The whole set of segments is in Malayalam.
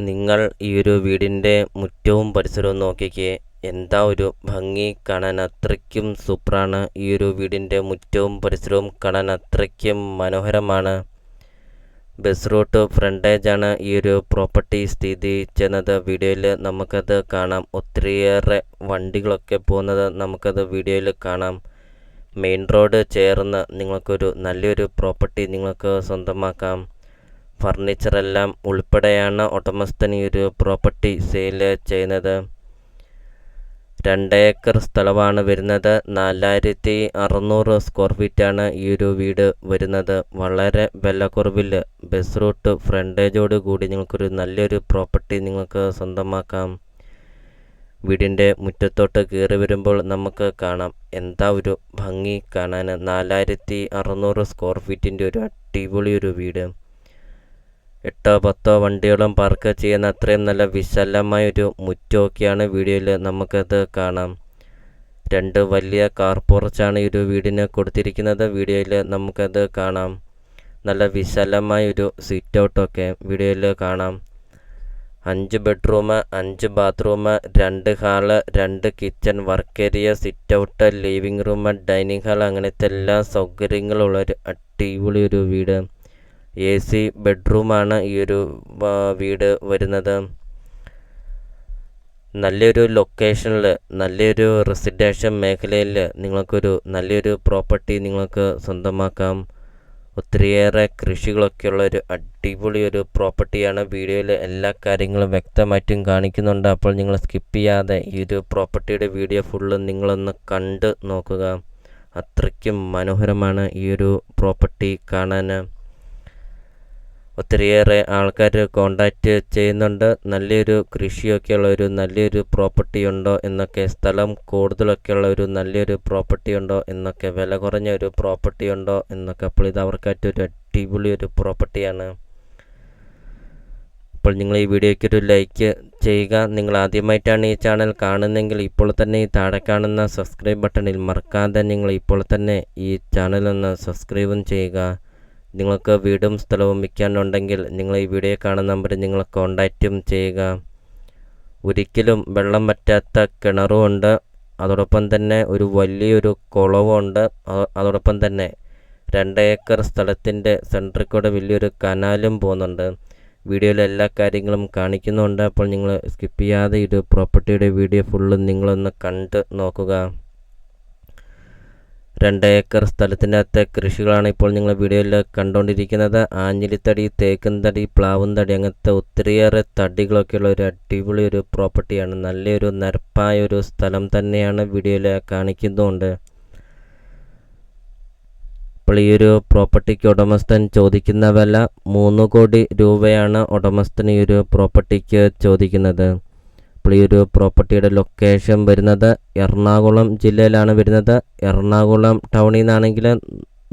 നിങ്ങൾ ഈ ഒരു വീടിൻ്റെ മുറ്റവും പരിസരവും നോക്കിക്കേ. എന്താ ഒരു ഭംഗി! കാണാൻ അത്രയ്ക്കും സൂപ്പറാണ്. ഈ ഒരു വീടിൻ്റെ മുറ്റവും പരിസരവും കാണാൻ അത്രയ്ക്കും മനോഹരമാണ്. ബസ് റൂട്ട് ഫ്രണ്ടേജാണ് ഈ ഒരു പ്രോപ്പർട്ടി സ്ഥിതി ചെയ്യുന്നത്. വീഡിയോയിൽ നമുക്കത് കാണാം. ഒത്തിരിയേറെ വണ്ടികളൊക്കെ പോകുന്നത് നമുക്കത് വീഡിയോയിൽ കാണാം. മെയിൻ റോഡ് ചേർന്ന് നിങ്ങൾക്കൊരു നല്ലൊരു പ്രോപ്പർട്ടി നിങ്ങൾക്ക് സ്വന്തമാക്കാം. ഫർണിച്ചറെല്ലാം ഉൾപ്പെടെയാണ് ഉടമസ്ഥൻ ഈ ഒരു പ്രോപ്പർട്ടി സെയിൽ ചെയ്യുന്നത്. 2 ഏക്കർ സ്ഥലമാണ് വരുന്നത്. 4600 സ്ക്വയർ ഫീറ്റാണ് ഈ ഒരു വീട് വരുന്നത്. വളരെ വിലക്കുറവിൽ ബസ് റൂട്ട് ഫ്രണ്ടേജോട് കൂടി നിങ്ങൾക്കൊരു നല്ലൊരു പ്രോപ്പർട്ടി നിങ്ങൾക്ക് സ്വന്തമാക്കാം. വീടിൻ്റെ മുറ്റത്തോട്ട് കയറി വരുമ്പോൾ നമുക്ക് കാണാം. എന്താ ഒരു ഭംഗി കാണാൻ! 4600 സ്ക്വയർ ഫീറ്റിൻ്റെ ഒരു അടിപൊളി ഒരു വീട്. 8-10 വണ്ടികളും പാർക്ക് ചെയ്യുന്ന അത്രയും നല്ല വിശാലമായൊരു മുറ്റമൊക്കെയാണ് വീഡിയോയിൽ നമുക്കത് കാണാം. 2 വലിയ കാർ പോർച്ചാണ് ഈ ഒരു വീടിന് കൊടുത്തിരിക്കുന്നത്. വീഡിയോയിൽ നമുക്കത് കാണാം. നല്ല വിശാലമായൊരു സിറ്റ് ഔട്ടൊക്കെ വീഡിയോയിൽ കാണാം. 5 bedroom, 5 bathroom, 2 hall, 2 kitchen, work area, sit out, living room, dining hall, അങ്ങനത്തെ എല്ലാ സൗകര്യങ്ങളുള്ളൊരു അടിപൊളി ഒരു വീട്. AC ബെഡ്റൂമാണ് ഈ ഒരു വീട് വരുന്നത്. നല്ലൊരു ലൊക്കേഷനിൽ, നല്ലൊരു റെസിഡൻഷ്യൽ മേഖലയിൽ നിങ്ങൾക്കൊരു നല്ലൊരു പ്രോപ്പർട്ടി നിങ്ങൾക്ക് സ്വന്തമാക്കാം. ഒത്തിരിയേറെ കൃഷികളൊക്കെയുള്ള ഒരു അടിപൊളി ഒരു പ്രോപ്പർട്ടിയാണ്. വീഡിയോയിൽ എല്ലാ കാര്യങ്ങളും വ്യക്തമായിട്ടും കാണിക്കുന്നുണ്ട്. അപ്പോൾ നിങ്ങൾ സ്കിപ്പ് ചെയ്യാതെ ഈ ഒരു പ്രോപ്പർട്ടിയുടെ വീഡിയോ ഫുള്ള് നിങ്ങളൊന്ന് കണ്ട് നോക്കുക. അത്രയ്ക്കും മനോഹരമാണ് ഈ ഒരു പ്രോപ്പർട്ടി കാണാൻ. ഒത്തിരിയേറെ ആൾക്കാർ കോണ്ടാക്റ്റ് ചെയ്യുന്നുണ്ട്. നല്ലൊരു കൃഷിയൊക്കെയുള്ള ഒരു നല്ലൊരു പ്രോപ്പർട്ടി ഉണ്ടോ എന്നൊക്കെ, സ്ഥലം കൂടുതലൊക്കെയുള്ള ഒരു നല്ലൊരു പ്രോപ്പർട്ടി ഉണ്ടോ എന്നൊക്കെ, വില കുറഞ്ഞ ഒരു പ്രോപ്പർട്ടി ഉണ്ടോ എന്നൊക്കെ. അപ്പോൾ ഇത് അവർക്കായിട്ടൊരു അടിപൊളി ഒരു പ്രോപ്പർട്ടിയാണ്. അപ്പോൾ നിങ്ങൾ ഈ വീഡിയോയ്ക്കൊരു ലൈക്ക് ചെയ്യുക. നിങ്ങൾ ആദ്യമായിട്ടാണ് ഈ ചാനൽ കാണുന്നതെങ്കിൽ ഇപ്പോൾ തന്നെ ഈ താഴെ കാണുന്ന സബ്സ്ക്രൈബ് ബട്ടണിൽ മറക്കാതെ നിങ്ങൾ ഇപ്പോൾ തന്നെ ഈ ചാനലൊന്ന് സബ്സ്ക്രൈബും ചെയ്യുക. നിങ്ങൾക്ക് വീടും സ്ഥലവും വിൽക്കാനുണ്ടെങ്കിൽ നിങ്ങൾ ഈ വീഡിയോ കാണുന്ന നമ്പറിൽ നിങ്ങൾ കോണ്ടാക്റ്റും ചെയ്യുക. ഒരിക്കലും വെള്ളം വറ്റാത്ത കിണറുമുണ്ട്. അതോടൊപ്പം തന്നെ ഒരു വലിയൊരു കുളവുമുണ്ട്. അതോടൊപ്പം തന്നെ 2 ഏക്കർ സ്ഥലത്തിൻ്റെ സെൻറ്ററിൽ കൂടെ വലിയൊരു കനാലും പോകുന്നുണ്ട്. വീഡിയോയിൽ എല്ലാ കാര്യങ്ങളും കാണിക്കുന്നുണ്ട്. അപ്പോൾ നിങ്ങൾ സ്കിപ്പ് ചെയ്യാതെ ഒരു പ്രോപ്പർട്ടിയുടെ വീഡിയോ ഫുള്ളും നിങ്ങളൊന്ന് കണ്ട് നോക്കുക. 2 ഏക്കർ സ്ഥലത്തിനകത്തെ കൃഷികളാണ് ഇപ്പോൾ നിങ്ങൾ വീഡിയോയിൽ കണ്ടുകൊണ്ടിരിക്കുന്നത്. ആഞ്ഞിലിത്തടി, തേക്കും തടി, പ്ലാവും തടി, അങ്ങനത്തെ ഒത്തിരിയേറെ തടികളൊക്കെയുള്ള ഒരു അടിപൊളി ഒരു പ്രോപ്പർട്ടിയാണ്. നല്ലൊരു നിരപ്പായ ഒരു സ്ഥലം തന്നെയാണ് വീഡിയോയിൽ കാണിക്കുന്നുണ്ട്. അപ്പോൾ ഈ ഒരു പ്രോപ്പർട്ടിക്ക് ഉടമസ്ഥൻ ചോദിക്കുന്ന വില 3 കോടി രൂപയാണ് ഉടമസ്ഥൻ ഈ ഒരു പ്രോപ്പർട്ടിക്ക് ചോദിക്കുന്നത്. അപ്പോൾ ഈ ഒരു പ്രോപ്പർട്ടിയുടെ ലൊക്കേഷൻ വരുന്നത് എറണാകുളം ജില്ലയിലാണ് വരുന്നത്. എറണാകുളം ടൗണിൽ നിന്നാണെങ്കിൽ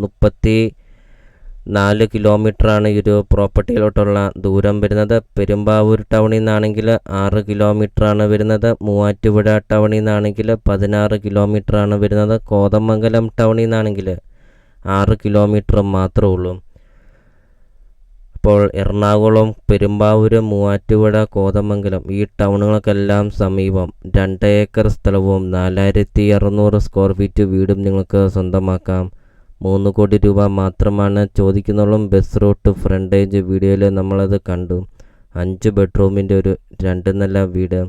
34 കിലോമീറ്ററാണ് ഈ ഒരു പ്രോപ്പർട്ടിയിലോട്ടുള്ള ദൂരം വരുന്നത്. പെരുമ്പാവൂർ ടൗണിൽ നിന്നാണെങ്കിൽ 6 കിലോമീറ്ററാണ് വരുന്നത്. മൂവാറ്റുപുഴ ടൗണിൽ നിന്നാണെങ്കിൽ 16 കിലോമീറ്ററാണ് വരുന്നത്. കോതമംഗലം ടൗണിൽ നിന്നാണെങ്കിൽ 6 കിലോമീറ്റർ മാത്രമേ ഉള്ളൂ. അപ്പോൾ എറണാകുളം, പെരുമ്പാവൂർ, മൂവാറ്റുപുഴ, കോതമംഗലം ഈ ടൗണുകൾക്കെല്ലാം സമീപം 2 ഏക്കർ സ്ഥലവും 4600 സ്ക്വയർ ഫീറ്റ് വീടും നിങ്ങൾക്ക് സ്വന്തമാക്കാം. 3 കോടി രൂപ മാത്രമാണ് ചോദിക്കുന്നുള്ളൂ. ബസ് റൂട്ട് ഫ്രണ്ടേജ് വീഡിയോയിൽ നമ്മളത് കണ്ടു. 5 ബെഡ്റൂമിൻ്റെ ഒരു 2 നില വീട്.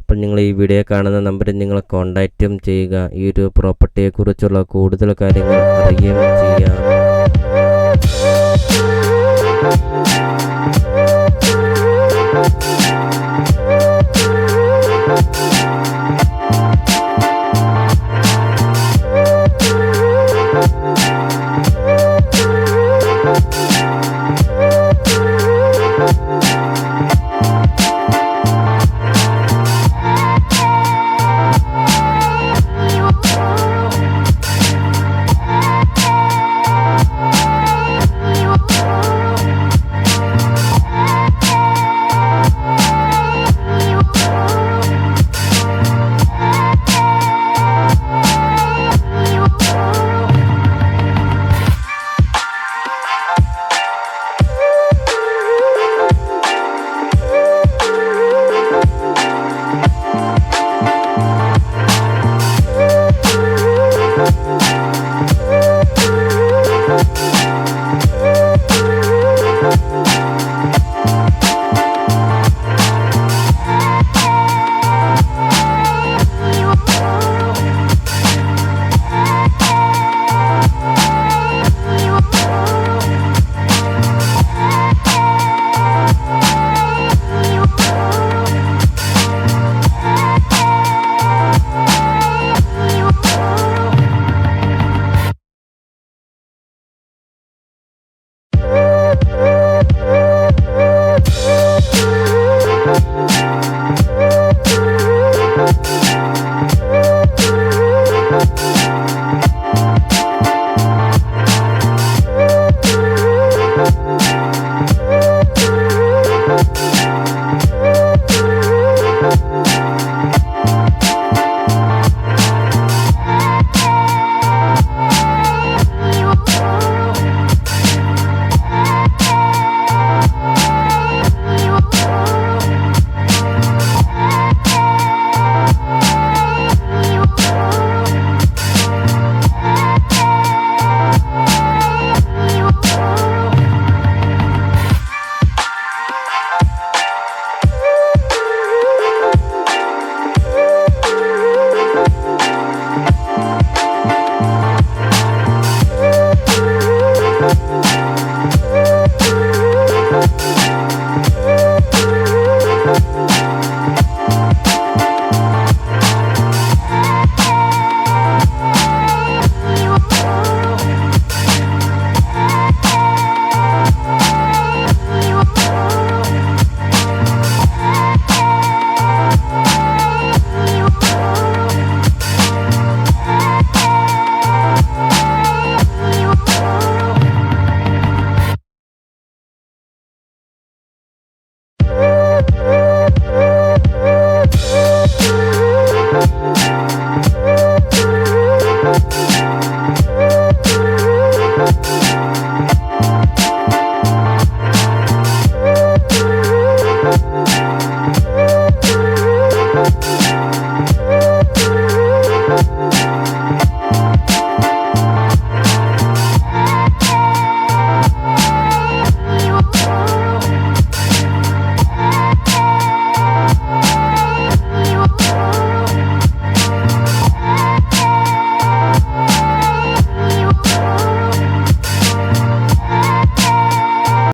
അപ്പോൾ നിങ്ങൾ ഈ വീഡിയോ കാണുന്ന നമ്പറിൽ നിങ്ങൾ കോണ്ടാക്റ്റും ചെയ്യുക. ഈ ഒരു പ്രോപ്പർട്ടിയെക്കുറിച്ചുള്ള കൂടുതൽ കാര്യങ്ങൾ അറിയുകയും ചെയ്യാം.